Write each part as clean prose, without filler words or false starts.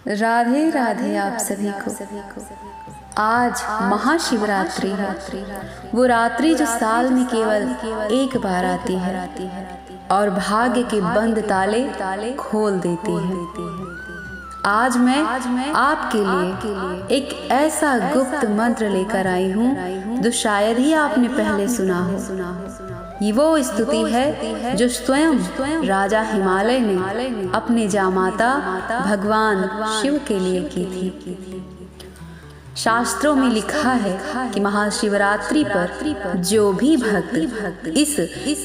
राधे राधे आप सभी को। आज महाशिवरात्रि है, वो रात्रि जो साल में केवल एक बार आती है और भाग्य के बंद ताले खोल देती है। आज मैं आपके लिए एक ऐसा गुप्त मंत्र लेकर आई हूँ जो शायद ही आपने पहले सुना हो। ये वो स्तुति है जो स्वयं राजा हिमालय ने अपने जामाता भगवान शिव के लिए की थी। शास्त्रों में लिखा है कि महाशिवरात्रि पर जो भी भक्त इस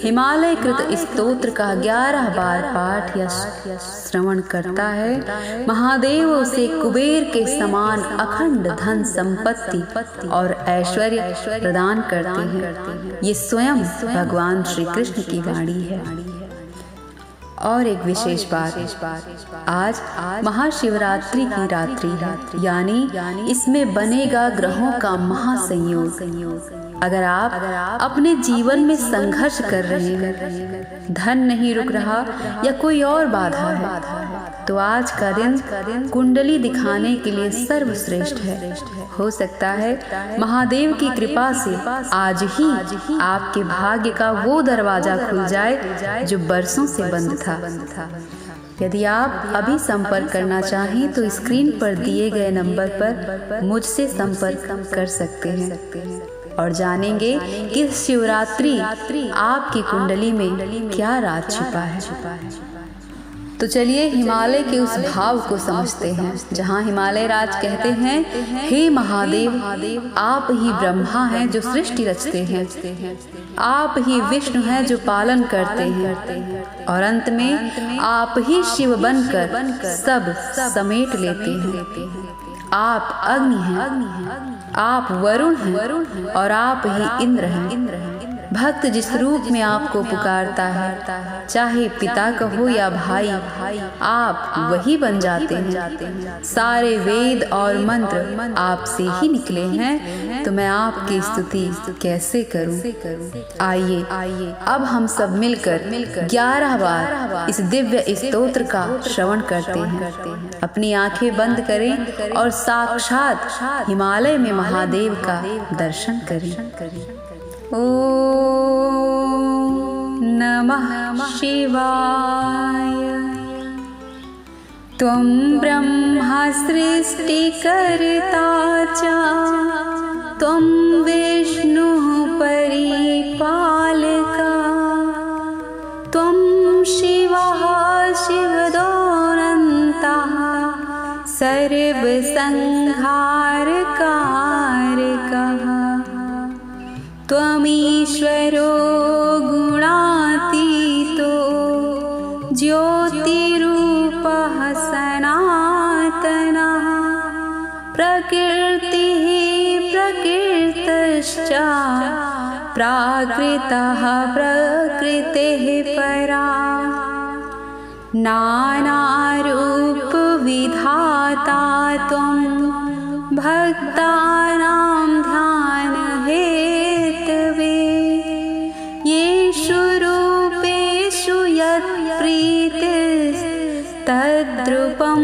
हिमालय कृत स्तोत्र का 11 बार पाठ या श्रवण करता है, महादेव उसे कुबेर के समान अखंड धन संपत्ति और ऐश्वर्य प्रदान करते हैं। ये स्वयं भगवान श्री कृष्ण की वाणी है। और एक विशेष बात, आज महाशिवरात्रि की रात्रि है, यानी इसमें बनेगा ग्रहों का महासंयोग। अगर आप अपने जीवन में संघर्ष कर रहे हैं, धन नहीं रुक रहा या कोई और बाधा है, तो आज का दिन कुंडली दिखाने के लिए सर्वश्रेष्ठ है। हो सकता है महादेव की कृपा से आज ही आपके भाग्य का वो दरवाजा खुल जाए जो बरसों से बंद था। यदि आप अभी संपर्क करना चाहें तो स्क्रीन पर दिए गए नंबर पर मुझसे संपर्क कर सकते हैं और जानेंगे कि शिवरात्रि आपकी कुंडली में क्या राज छुपा है। तो चलिए हिमालय के उस भाव को समझते हैं जहाँ हिमालय राज कहते हैं, हे महादेव, आप ही ब्रह्मा हैं जो सृष्टि रचते हैं, आप ही विष्णु हैं जो पालन करते हैं और अंत में आप ही शिव बनकर सब समेट लेते हैं। आप अग्नि हैं, आप वरुण हैं और आप ही इंद्र हैं। भक्त जिस रूप में आपको पुकारता है, चाहे पिता कहो या भाई, आप वही बन जाते हैं। सारे वेद और मंत्र आपसे ही निकले हैं, तो मैं आपकी स्तुति कैसे करूं? आइए अब हम सब मिलकर 11 बार इस दिव्य स्तोत्र का श्रवण करते हैं। अपनी आंखें बंद करें और साक्षात हिमालय में महादेव का दर्शन करें। ओम नमः शिवाय। त्वं ब्रह्मा सृष्टिकर्ता च त्वं विष्णुः परिपालका, त्वं शिवः शिवदोऽनन्तः सर्वसंहारकारकः, त्वमीश्वरो गुणातीतो ज्योतिरूपः सनातनः, प्रकृतिः प्रकृतश्च प्राकृतः प्रकृतेः परा, नानारूप विधाता त्वं भक्तानां ध्यान हेतवे, येषु रूपेषु यत्प्रीतिस्तद्रूपं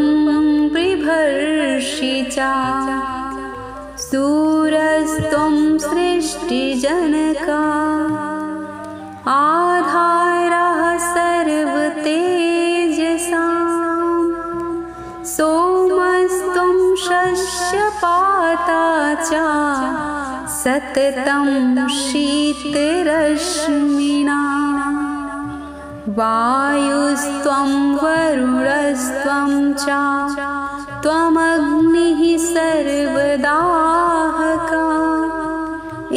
बिभर्षि च, सूरस्त्वं सृष्टिजनका आधारः सर्वतेजसां, सोमस्त्वं शस्यपाता च सततं शीतरश्मिना, वायुस्त्वं वरुणस्त्वं च त्वमग्निः सर्वदाहका,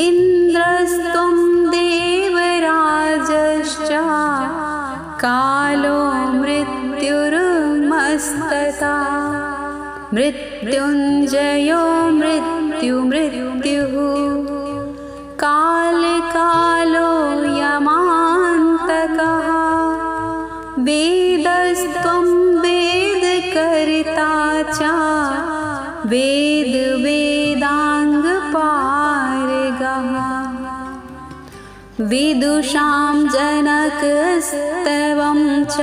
इन्द्रस्त्वं देवराजश्च कालो मृत्युर्मस्तता, मृत्युञ्जयो मृत्युः कालकालो यमान्तकः, वेदस्त्वं वेदकर्ता च वेदाङ्गपारगः, विदुषां जनकस्तवं च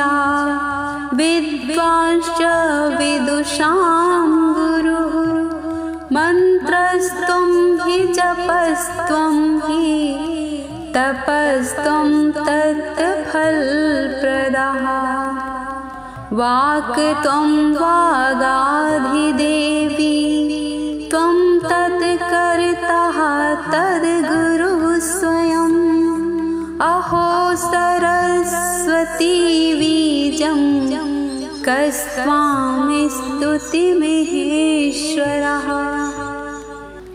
विद्वांश्च विदुषां गुरुः मन्त्रस्त्वं हि जपस्त्वं हि तपस्त्वं तत्फलप्रदः वाक् त्वं वागाधिदेवी त्वं तत्कर्ता तद्गुरुः स्वयम् अहो सरस्वती बीजं कस्त्वां स्तुतिमहेश्वरः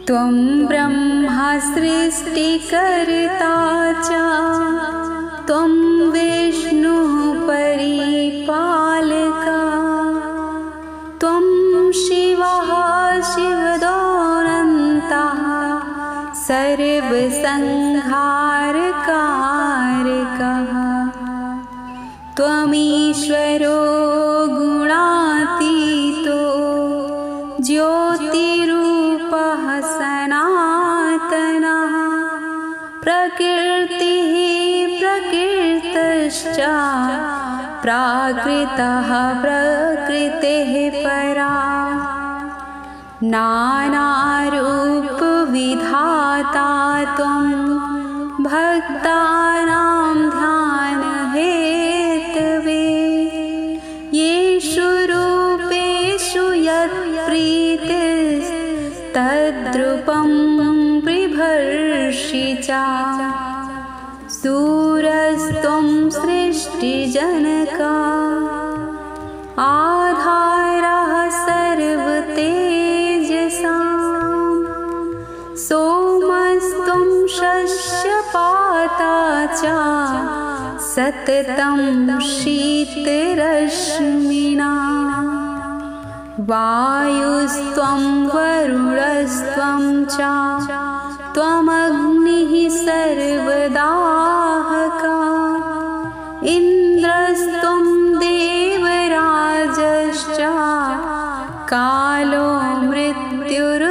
त्वं ब्रह्मा सृष्टिकर्ता च त्वं विष्णुः परिपालकः त्वं शिवः शिवदोऽनन्तः सर्वसंहारकारकः त्वमीश्वरो गुणातीतो ज्योतिरूपः सनातनः प्रकृतिः प्रकृतश्च प्राकृतः प्रकृतेः परा नानारूपविधाता त्वं भक्तानां ध्यानहेतवे येषु रूपेषु यत्प्रीतिस्तद्रूपं बिभर्षि च सूरस्त्वं सृष्टिजनका आधारः सर्वतेजसां सोमस्त्वं शस्यपाता च सततं शीतरश्मिना वायुस्त्वं वरुणस्त्वं च त्वमग्निः सर्वदाहकः इन्द्रस्त्वं देवराजश्च कालो मृत्युर्मस्तता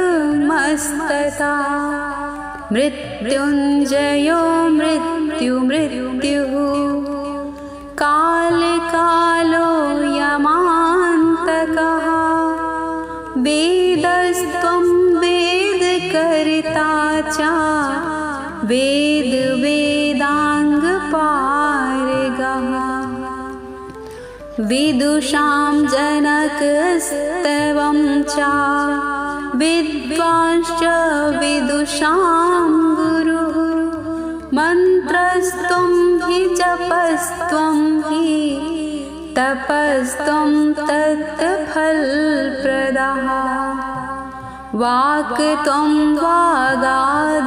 मृत्युञ्जयो मृत्युः कालकालो यमान्तकः वेदस्त्वं वेदकर्ता च वेदाङ्गपारगः विदुषां जनकस्त्वं च विद्वांश्च विदुषां गुरुः मन्त्रस्त्वं हि जपस्त्वं हि तपस्त्वं तत्फलप्रदः वाक् त्वं वागाधिदेवी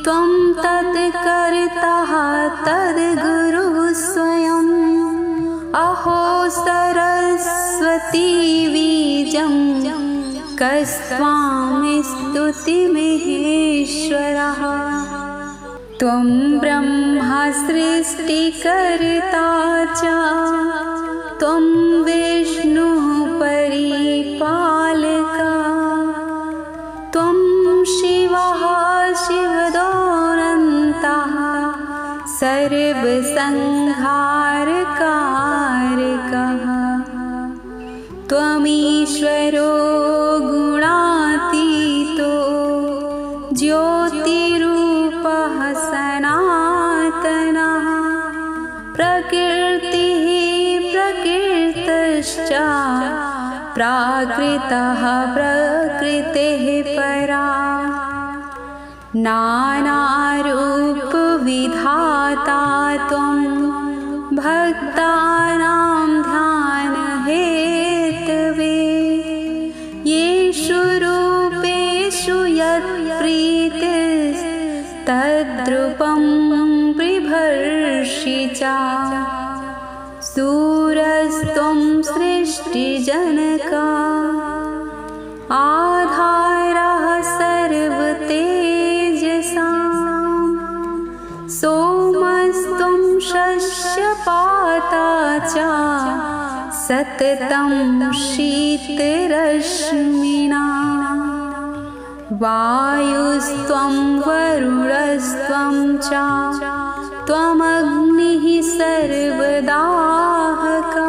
त्वं तत्कर्ता तद्गुरुः स्वयम् अहो सरस्वती बीजं कस्त्वां स्तुतिमहेश्वरः त्वं ब्रह्मा सृष्टिकर्ता च त्वं विष्णुः परिपालकः त्वं शिवः शिवदोऽनन्तः सर्वसंहारकारकः त्वमीश्वरो गुणातीतो ज्योतिरूपः सनातनः प्रकृतिः प्रकृतश्च प्राकृतः प्रकृतेः परा नानारूपविधाता त्वं भक्तानां ध्यानहेतवे येषु रूपेषु यत्प्रीतिस्तद्रूपं बिभर्षि च सूरस्त्वं सृष्टिजनका आधारः सर्वतेजसां सोमस्त्वं शस्यपाता च सततं शीतरश्मिना वायुस्त्वं वरुणस्त्वं च त्वमग्निः सर्वदाहका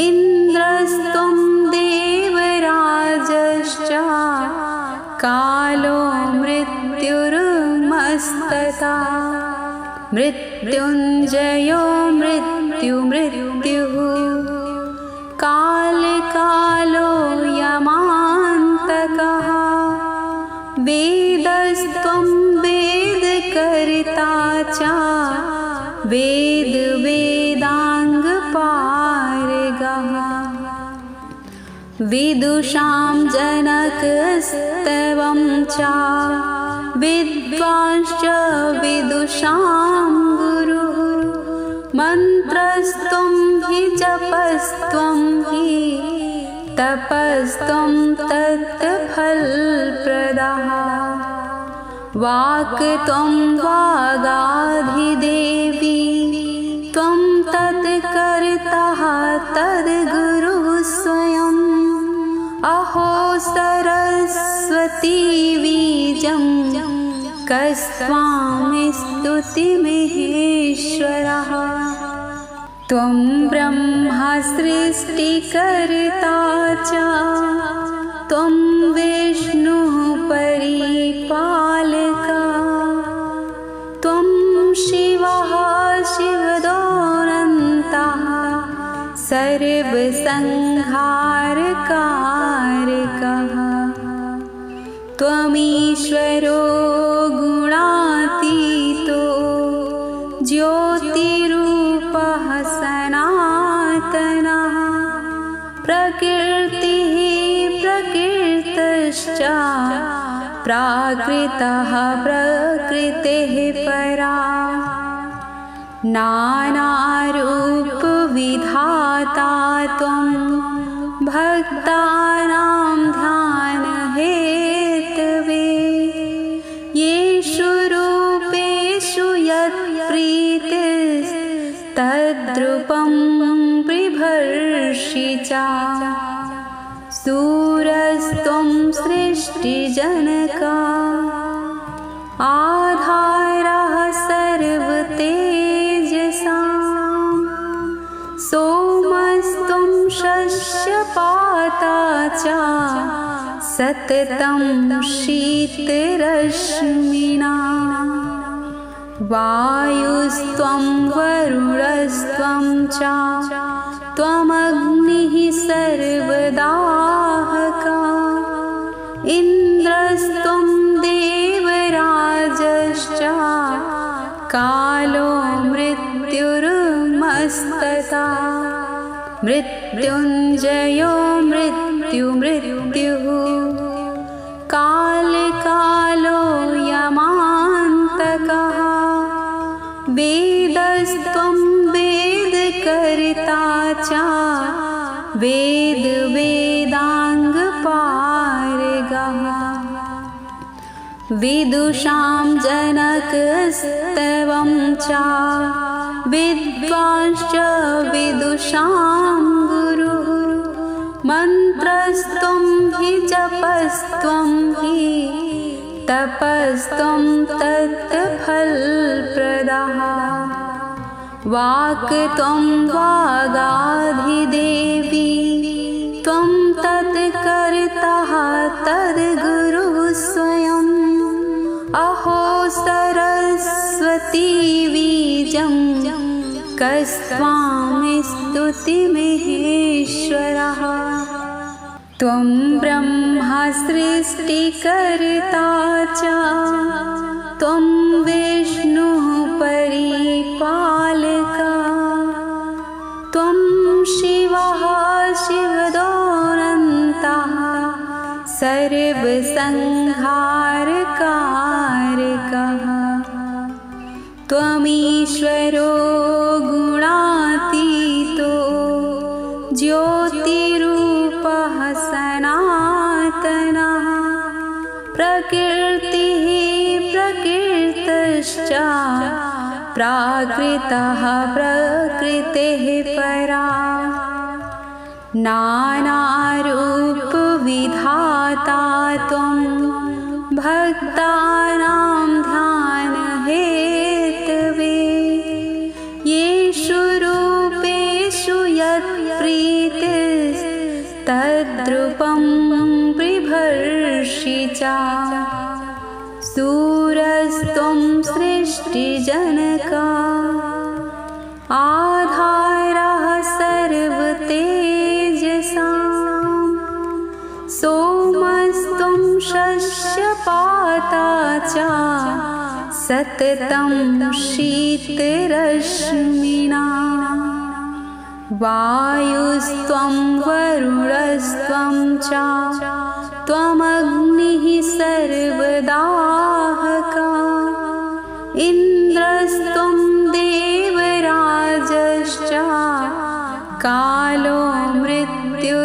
इन्द्रस्त्वं देवराजश्च कालो मृत्युर्मस्तता मृत्युञ्जयो मृत्युः कालकालो यमान्तकः वेदस्त्वं वेदकर्ता च वेदाङ्गपारगः विदुषां जनकस्त्वं च विद्वांश्च विदुषां गुरुः मन्त्रस्त्वं हि जपस्त्वं हि तपस्त्वं तत्फलप्रदः वाक्त्वं वागाधिदेवी त्वं तत्कर्ता तद्गुरुः स्वयम् अहो सरस्वती बीजं कस्त्वां स्तुतिमहेश्वरः त्वं ब्रह्मा सृष्टिकर्ता च त्वं विष्णुः परिपालकः त्वं शिवः शिवदोऽनन्तः सर्वसंहारकारकः त्वमीश्वरो गुणातीतो ज्योतिरूपः सनातनः प्रकृतिः प्रकृतश्च प्राकृतः प्रकृतेः परा नानारूपविधाता त्वं भक्तानां ध्यानहेतवे येषु रूपेषु यत्प्रीतिस्तद्रूपं बिभर्षि च सूरस्त्वं सृष्टिजनका आधारः सर्वतेजसां सोमस्त्वं शस्यपाता च सततं शीतरश्मिना वायुस्त्वं वरुणस्त्वं च त्वमग्निः सर्वदाहका इन्द्रस्त्वं देवराजश्च कालो मृत्युर्मस्तता मृत्युञ्जयो मृत्युः कालकालो यमान्तकः वेदस्त्वं वेदकर्ता च वेदाङ्गपारगः विदुषां जनकस्त्वं च विद्वांश्च विदुषां गुरुः मन्त्रस्त्वं हि जपस्त्वं हि तपस्त्वं तत्फलप्रदः वाक्त्वं वागाधिदेवी त्वं तत्कर्ता तद्गुरुः स्वयम् अहो सरस्वती बीजं कस्त्वां स्तुतिमहेश्वरः त्वं ब्रह्मा सृष्टिकर्ता च त्वं विष्णुः परिपालकः त्वं शिवः शिवदोऽनन्तः सर्वसंहारकारकः त्वमीश्वरो गुणातीतो ज्योतिरूपः सनातनः प्रकृतिः प्रकृतश्च प्राकृतः प्रकृतेः परा नानारूपविधाता त्वं भक्तानां ध्यानहेतवे तद्रूपं बिभर्षि च सूरस्त्वं सृष्टिजनका आधारः सर्वतेजसां सोमस्त्वं शस्यपाता च सततं शीतरश्मिना वायुस्त्वं वरुणस्त्वं च त्वमग्निः सर्वदाहका इन्द्रस्त्वं देवराजश्च कालो मृत्युर्मस्तता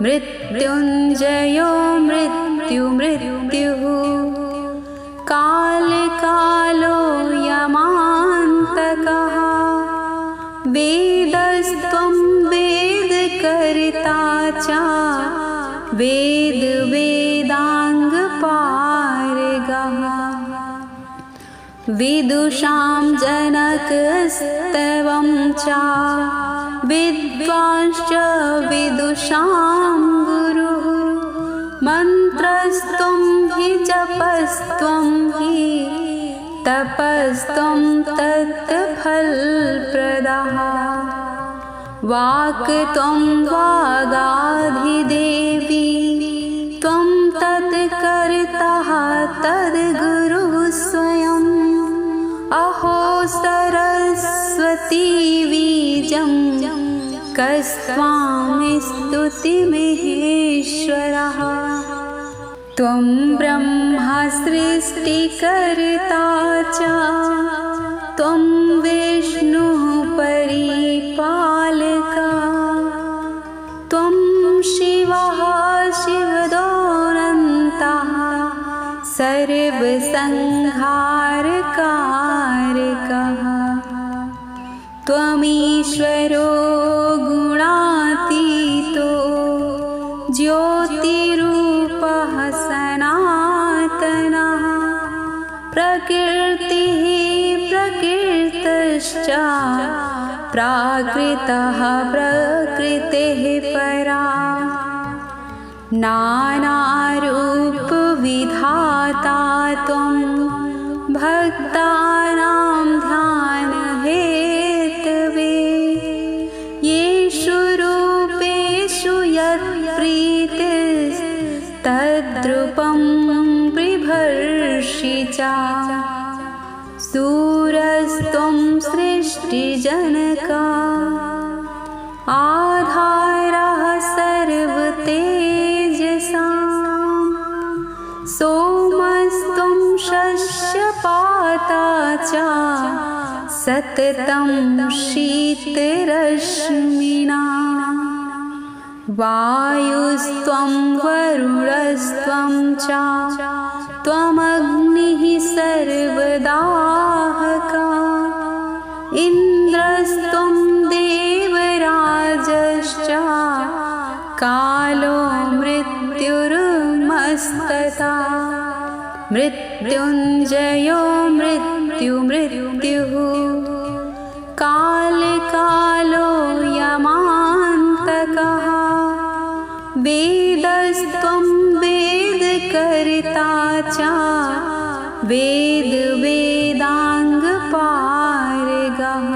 मृत्युञ्जयो मृत्युः कालकालो यमान्तकः वेदस्त्वं वेदकर्ता च वेदाङ्गपारगः विदुषां जनकस्त्वं च विद्वांश्च विदुषां गुरुः मन्त्रस्त्वं हि जपस्त्वं हि तपस्त्वं तत्फलप्रदः वाक्त्वं वागाधिदेवी त्वं तत्कर्ता तद्गुरुः स्वयम् अहो सरस्वती बीजं कस्त्वां स्तुतिमहेश्वरः त्वं ब्रह्मा सृष्टिकर्ता च त्वं विष्णुः परिपालका त्वं शिवः शिवदोऽनन्तः सर्वसंहारकारकः त्वमीश्वरो गुणातीतो ज्योतिरूपः सनातनः प्रकृतिः प्रकृतश्च प्राकृतः प्रकृतेः परा नानारूपविधाता त्वं भक्तानां ध्यानहेतवे येषु रूपेषु यत्प्रीतिस्तद्रूपं बिभर्षि च सूरस्त्वं सृष्टिजनका आधारः सर्वतेजसां सोमस्त्वं शस्यपाता च सततं शीतरश्मिना वायुस्त्वं वरुणस्त्वं च त्वमग्निः सर्वदाहका इन्द्रस्त्वं देवराजश्च कालो मृत्युर्मस्तता मृत्युञ्जयो मृत्युः कालकालो यमान्तकः वेदस्त्वं वेदकर्ता च वेदाङ्गपारगः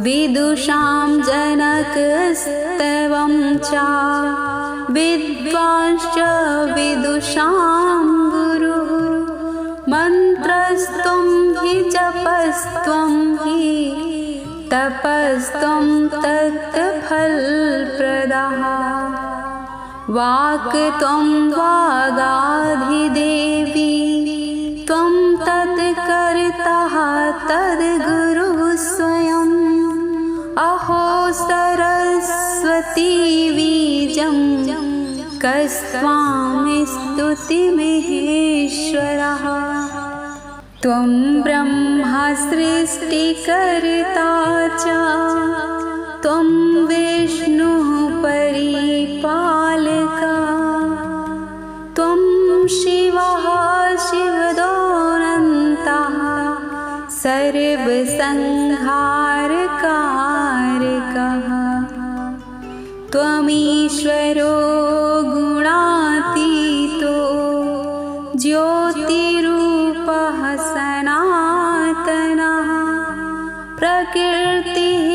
विदुषां जनकस्त्वं च विद्वांश्च विदुषां गुरुः मन्त्रस्त्वं हि जपस्त्वं हि तपस्त्वं तत्फलप्रदः वाक्त्वं वागाधिदेवी त्वं तत्कर्ता तद्गुरुः स्वयम् अहो सरस्वती बीजं कस्त्वां स्तुतिमहेश्वरः त्वं ब्रह्मा सृष्टिकर्ता च त्वं विष्णुः परिपालका त्वं शिवः शिवदोऽनन्तः सर्वसंहारकारकः त्वमीश्वरो गुणातीतो ज्योतिरूपः सनातनः प्रकृतिः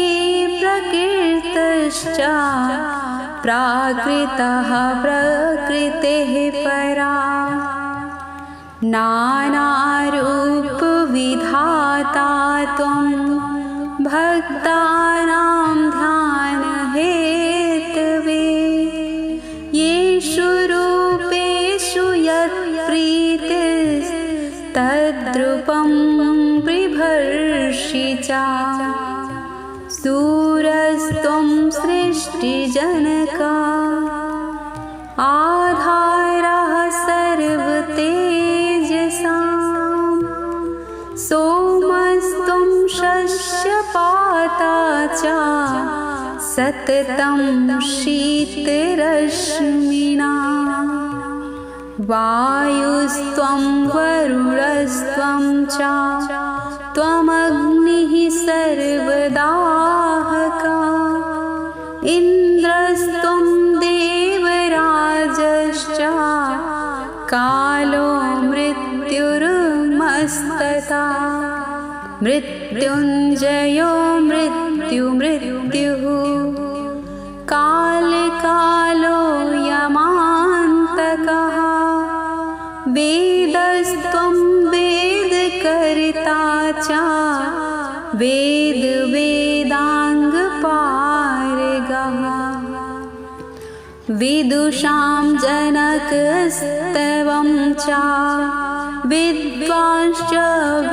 प्रकृतश्च प्राकृतः प्रकृतेः परा नानारूपविधाता त्वं भक्तानां ध्यानहेतवे येषु रूपेषु यत्प्रीतिस्तद्रूपं बिभर्षि च सूरस्त्वं सृष्टिजनका आधारः सर्वतेजसां सोमस्त्वं शस्यपाता च सततं शीतरश्मिना वायुस्त्वं वरुणस्त्वं च त्वमग्निः सर्वदाहका इन्द्रस्त्वं देवराजश्च कालो मृत्युर्मस्तता मृत्युञ्जयो मृत्युः कालकालो यमान्तकः वेदस्त्वं वेदकर्ता च वेदाङ्गपारगः विदुषां जनकस्त्वं च विद्वांश्च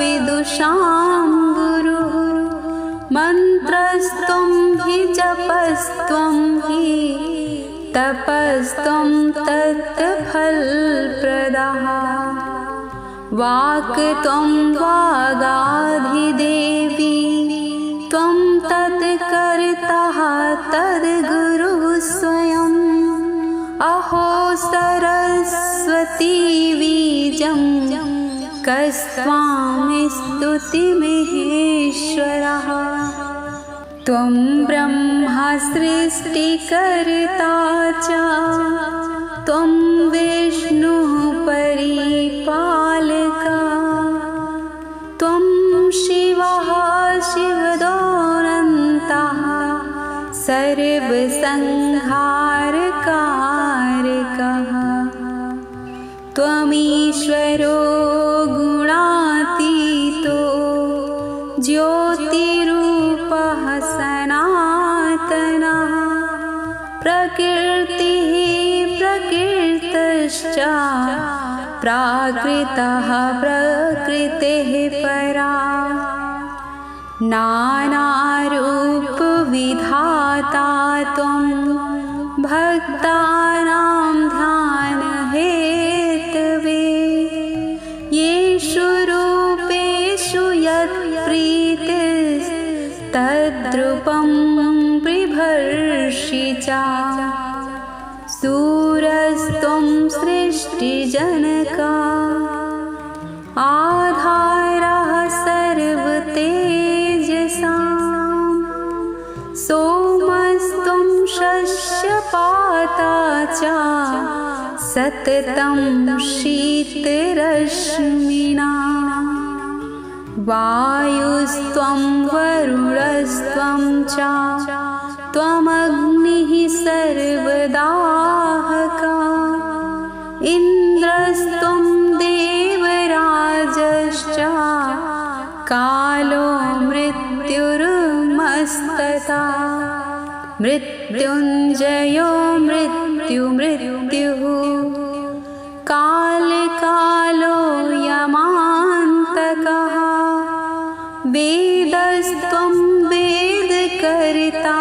विदुषां गुरुः मन्त्रस्त्वं हि जपस्त्वं हि तपस्त्वं तत्फलप्रदः वाक्त्वं वागाधिदेवी त्वं तत्कर्तः तद्गुरुः स्वयम् अहो सरस्वती बीजं कस्त्वां स्तुतिमहेश्वरः त्वं ब्रह्मा सृष्टिकर्ता च त्वं विष्णुः परिपालका त्वं शिवः शिवदोऽनन्तः सर्वसंहारकारकः त्वमीश्वरो गुणातीतो ज्योतिरूपः सनातनः प्रकृतिः प्रकृतश्च प्राकृतः प्रकृतेः परा नानारूपविधाता त्वं भक्तानां ध्यानहेतवे येषु रूपेषु यत्प्रीतिस्तद्रूपं बिभर्षि च सूरस्त्वं सृष्टिजनका आधारः सर्वतेजसां सोमस्त्वं शस्यपाता च सततं शीतरश्मिना वायुस्त्वं वरुणस्त्वं च त्वमग्निः सर्वदाहका इन्द्रस्त्वं देवराजश्च कालो मृत्युर्मस्तता मृत्युञ्जयो मृत्युः कालकालो यमान्तकः वेदस्त्वं वेदकर्ता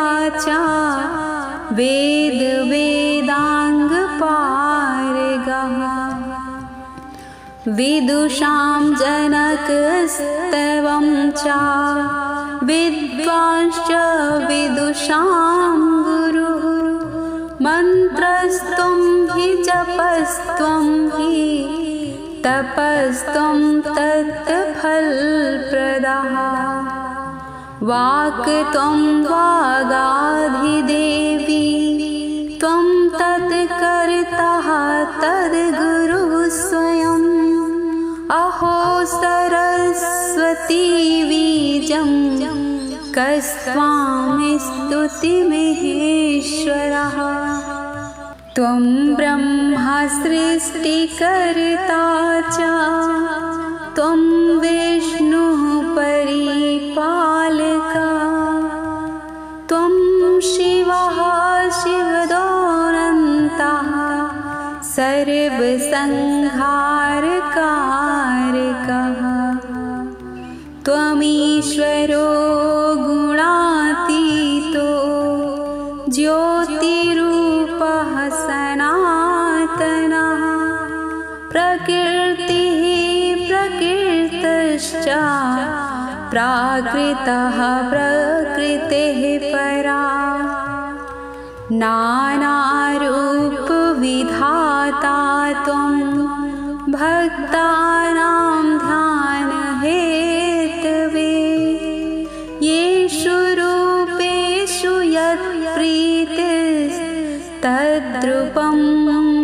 च वेदाङ्गपारगः विदुषां जनकस्त्वं च विद्वांश्च विदुषां गुरुः मन्त्रस्त्वं हि जपस्त्वं हि तपस्त्वं तत्फलप्रदः वाक्त्वं वागाधिदेवी कस्त्वां स्तुतिमहेश्वरः। त्वं ब्रह्मा सृष्टिकर्ता च त्वं विष्णुः परिपालकः। त्वं शिवः शिवदोऽनन्तः सर्वसंहारकारकः। त्वमीश्वरो गुणातीतो ज्योतिरूपः सनातनः। प्रकृतिः प्रकृतश्च प्राकृतः प्रकृतेः परा। नानारूपविधाता त्वं भक्तानां ध्यानहेतवे। येषु रूपेषु यत्प्रीतिस्तद्रूपं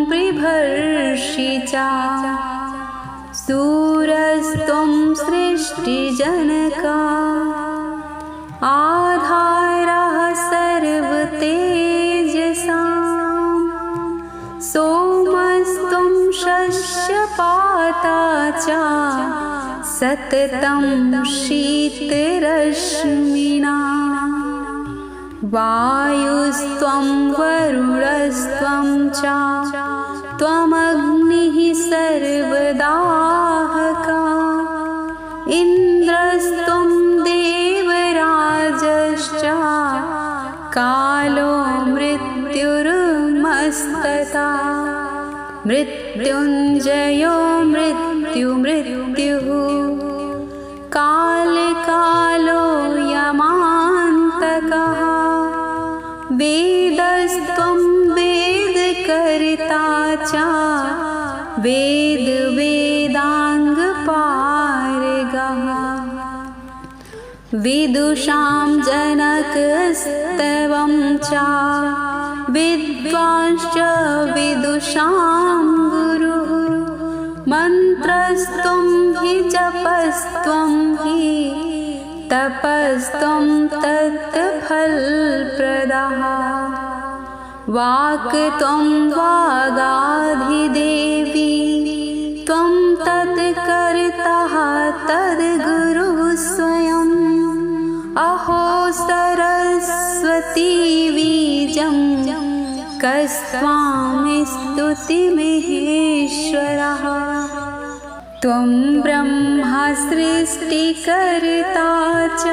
बिभर्षि च। सूरस्त्वं सृष्टिजनकः आधारः सर्वतेजसां। सोमस्त्वं शस्यपाता च सततं शीतरश्मिना। वायुस्त्वं वरुणस्त्वं च त्वमग्निः सर्वदाहकः। इन्द्रस्त्वं देवराजश्च कालो मृत्युर्मस्ततः। मृत्युञ्जयो मृत्युः कालकालो यमान्तकः। वेदस्त्वं वेदकर्ता च वेदाङ्गपारगः। विदुषां जनकस्त्वं च विद्वांश्च विदुषां गुरुः। मन्त्रस्त्वं हि जपस्त्वं हि तपस्त्वं तत्फलप्रदः। वाक्त्वं वागाधिदेवी त्वं तत्कर्ता तद्गुरुः स्वयम्। अहो सरस्वती बीजं कस्त्वां स्तुतिमहेश्वरः। त्वं ब्रह्मा सृष्टिकर्ता च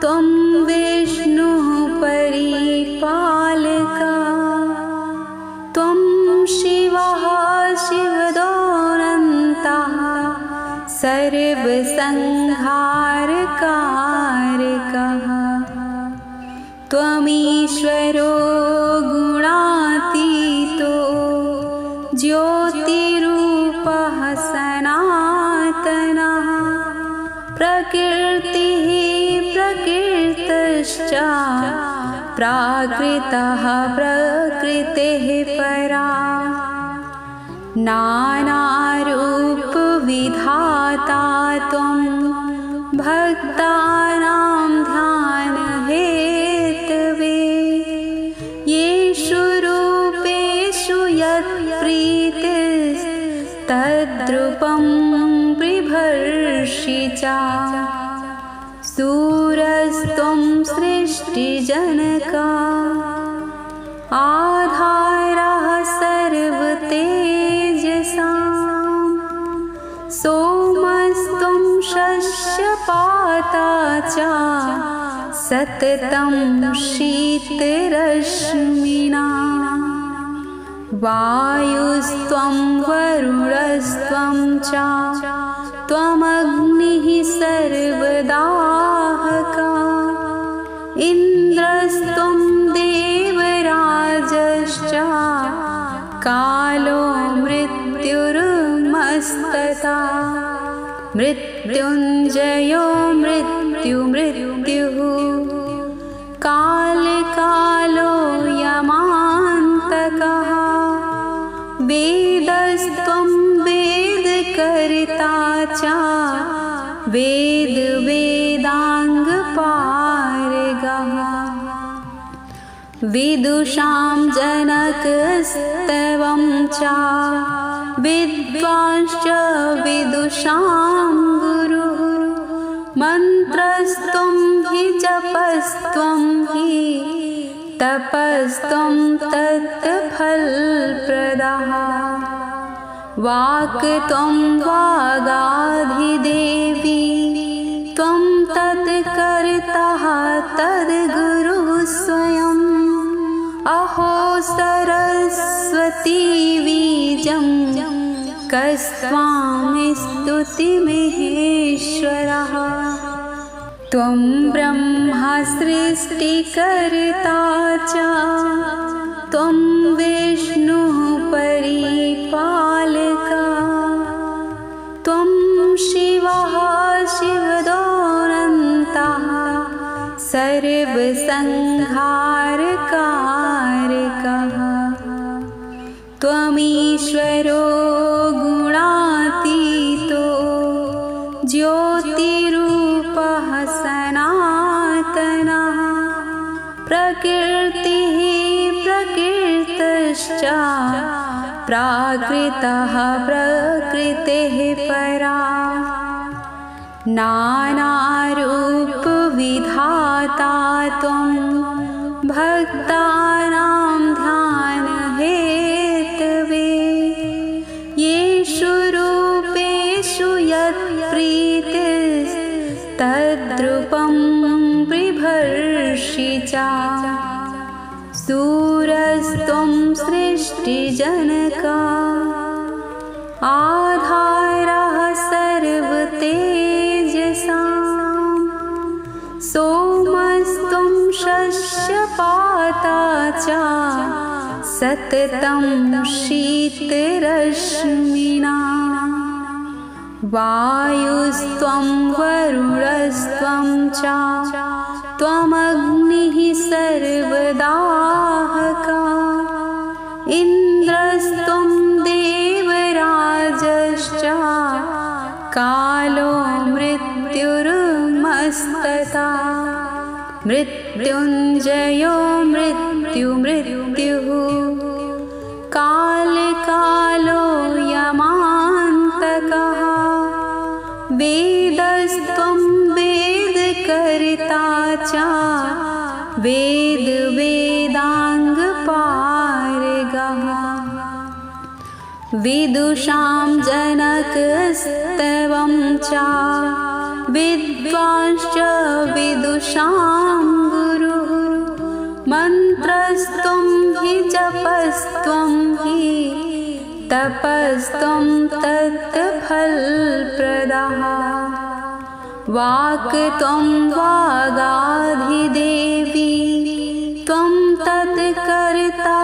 त्वं विष्णुः परिपालकः। त्वं शिवः शिवदोऽनन्तः सर्वसंहारकारकः। त्वमीश्वरो गुणातीतो ज्योतिरूपः सनातनः। प्रकृतिः प्रकृतश्च प्राकृतः प्रकृतेः परा। नानारूपविधाता त्वं भक्तानां ध्यानहेतवे। येषु रूपेषु यत्प्रीतिस्तद्रूपं बिभर्षि च। सूरस्त्वं सृष्टिजनकः आधारः सर्वतेजसां। सोमस्त्वं शस्यपाता च सततं शीतरश्मिना। वायुस्त्वं वरुणस्त्वं च त्वमग्निः सर्वदाहकः। इन्द्रस्त्वं देवराजश्च कालो मृत्युर्मस्ततः। मृत्युञ्जयो मृत्युः कालकालो यमान्तकः। वेदस्त्वं वेदकर्ता च वेदाङ्गपारगः। विदुषां जनकस्तवं च विद्वांश्च विदुषां गुरुः मन्त्रस्त्वं हि जपस्त्वं हि तपस्त्वं तत्फलप्रदः वाक्त्वं वागाधिदेवी त्वं तत्कर्ता तद्गुरुः स्वयम् अहो सरस्वती बीजं कस्त्वां स्तुतिमहेश्वरः त्वं ब्रह्मा सृष्टिकर्ता च त्वं विष्णुः परिपालकः त्वं शिवः शिवदोऽनन्तः सर्वसंहारकारकः त्वमीश्वरो गुणातीतो ज्योतिरूपः सनातनः प्रकृतिः प्रकृतश्च प्राकृतः प्रकृतेः परा नानारूपविधाता त्वं भक्तानां ध्यानहेतवे येषु रूपेषु यत्प्रीतिस्तद्रूपं बिभर्षि च सूरस्त्वं सृष्टिजनका आधारः सर्वतेजसां सोमस्त्वं शस्यपाता च सततं शीतरश्मिना वायुस्त्वं वरुणस्त्वं च त्वमग्निः सर्वदाहकः इन्द्रस्त्वं देवराजश्च कालो मृत्युर्मस्तता मृत्युञ्जयो मृत्युः कालकालो यमान्तकः वेदस्त्वं वेदकर्ता च वेदाङ्गपारगः विदुषां जनकस्तवं च विद्वांश्च विदुषां गुरुः मन्त्रस्त्वं हि जपस्त्वं हि तपस्त्वं तत्फलप्रदः वाक्त्वं वागाधिदेवी त्वं तत्कर्ता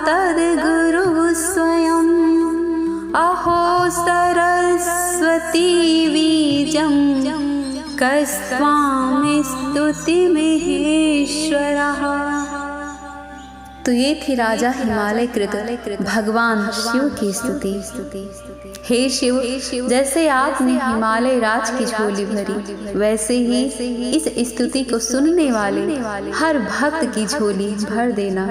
तद्गुरुः स्वयम् अहो सरस्वती बीजं कस्त्वां स्तुतिमहेश्वरः। तो ये थी राजा हिमालय कृत भगवान शिव की स्तुति। हे शिव, जैसे आपने हिमालय राज की झोली भरी, वैसे ही इस स्तुति को सुनने वाले हर भक्त की झोली भर देना।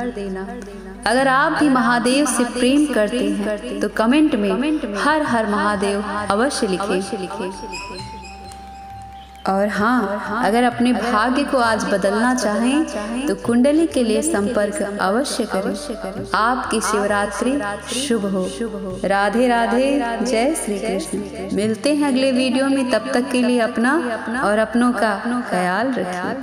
अगर आप भी महादेव से प्रेम करते हैं तो कमेंट में हर हर महादेव अवश्य लिखें। और हाँ, अगर अपने भाग्य को आज बदलना चाहें तो कुंडली के लिए संपर्क अवश्य करें। आपकी शिवरात्रि शुभ हो। राधे राधे, जय श्री कृष्ण। मिलते हैं अगले वीडियो में, तब तक के लिए अपना और अपनों का ख्याल रखिए।